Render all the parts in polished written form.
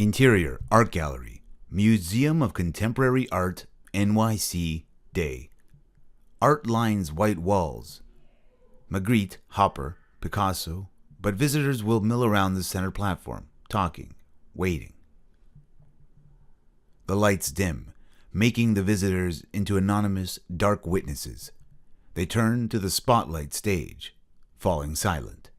Interior Art Gallery, Museum of Contemporary Art, NYC, Day. Art lines white walls. Magritte, Hopper, Picasso, but visitors will mill around the center platform, talking, waiting. The lights dim, making the visitors into anonymous, dark witnesses. They turn to the spotlight stage, falling silent.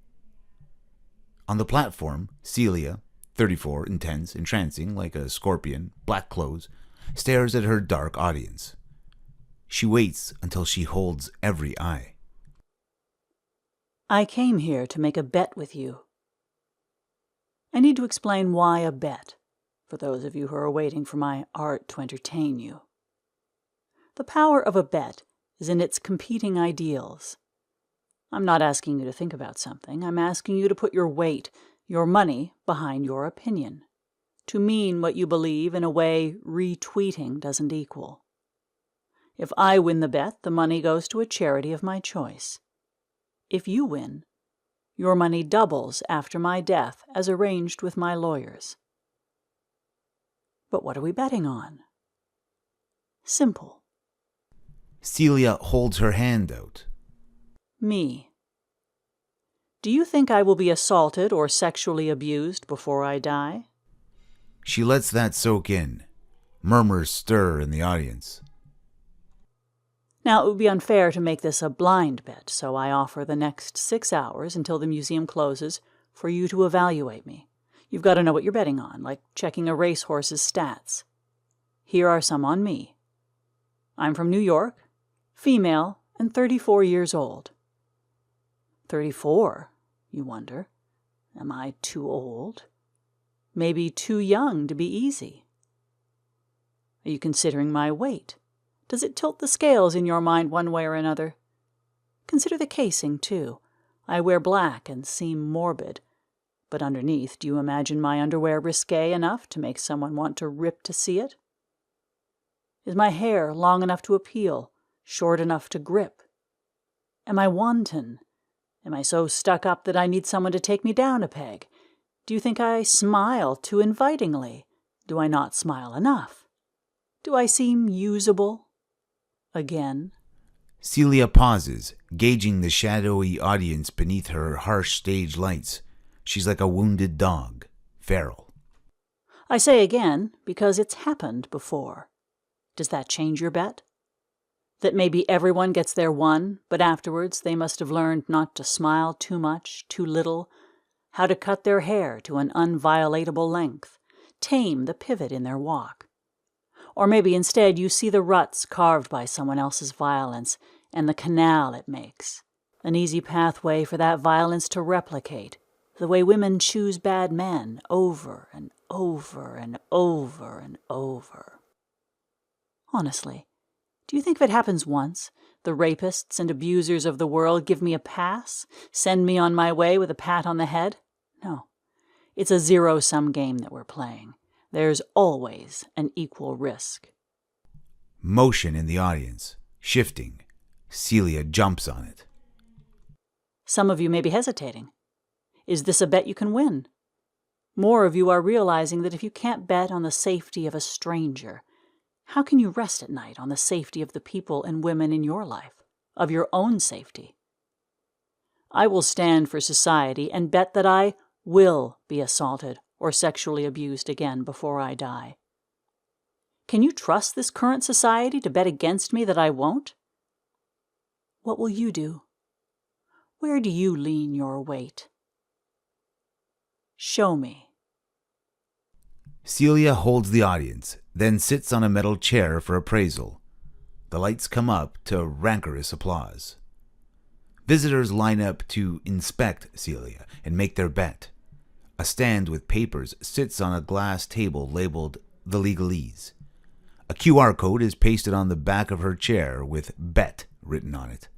On the platform, Celia, 34, intense, entrancing, like a scorpion, black clothes, stares at her dark audience. She waits until she holds every eye. I came here to make a bet with you. I need to explain why a bet, for those of you who are waiting for my art to entertain you. The power of a bet is in its competing ideals. I'm not asking you to think about something. I'm asking you to put your weight, your money, behind your opinion, to mean what you believe in a way retweeting doesn't equal. If I win the bet, the money goes to a charity of my choice. If you win, your money doubles after my death as arranged with my lawyers. But what are we betting on? Simple. Celia holds her hand out. Me. Do you think I will be assaulted or sexually abused before I die? She lets that soak in. Murmurs stir in the audience. Now, it would be unfair to make this a blind bet, so I offer the next 6 hours until the museum closes for you to evaluate me. You've got to know what you're betting on, like checking a racehorse's stats. Here are some on me. I'm from New York, female, and 34 years old. 34, you wonder. Am I too old? Maybe too young to be easy? Are you considering my weight? Does it tilt the scales in your mind one way or another? Consider the casing, too. I wear black and seem morbid. But underneath, do you imagine my underwear risque enough to make someone want to rip to see it? Is my hair long enough to appeal, short enough to grip? Am I wanton? Am I so stuck up that I need someone to take me down a peg? Do you think I smile too invitingly? Do I not smile enough? Do I seem usable? Again. Celia pauses, gauging the shadowy audience beneath her harsh stage lights. She's like a wounded dog, feral. I say again because it's happened before. Does that change your bet? That maybe everyone gets their one, but afterwards they must have learned not to smile too much, too little, how to cut their hair to an unviolatable length, tame the pivot in their walk. Or maybe instead you see the ruts carved by someone else's violence and the canal it makes, an easy pathway for that violence to replicate, the way women choose bad men over and over and over and over. Honestly, do you think if it happens once, the rapists and abusers of the world give me a pass, send me on my way with a pat on the head? No. It's a zero-sum game that we're playing. There's always an equal risk. Motion in the audience, shifting. Celia jumps on it. Some of you may be hesitating. Is this a bet you can win? More of you are realizing that if you can't bet on the safety of a stranger, how can you rest at night on the safety of the people and women in your life, of your own safety? I will stand for society and bet that I will be assaulted or sexually abused again before I die. Can you trust this current society to bet against me that I won't? What will you do? Where do you lean your weight? Show me. Celia holds the audience, then sits on a metal chair for appraisal. The lights come up to rancorous applause. Visitors line up to inspect Celia and make their bet. A stand with papers sits on a glass table labeled The Legalese. A QR code is pasted on the back of her chair with BET written on it.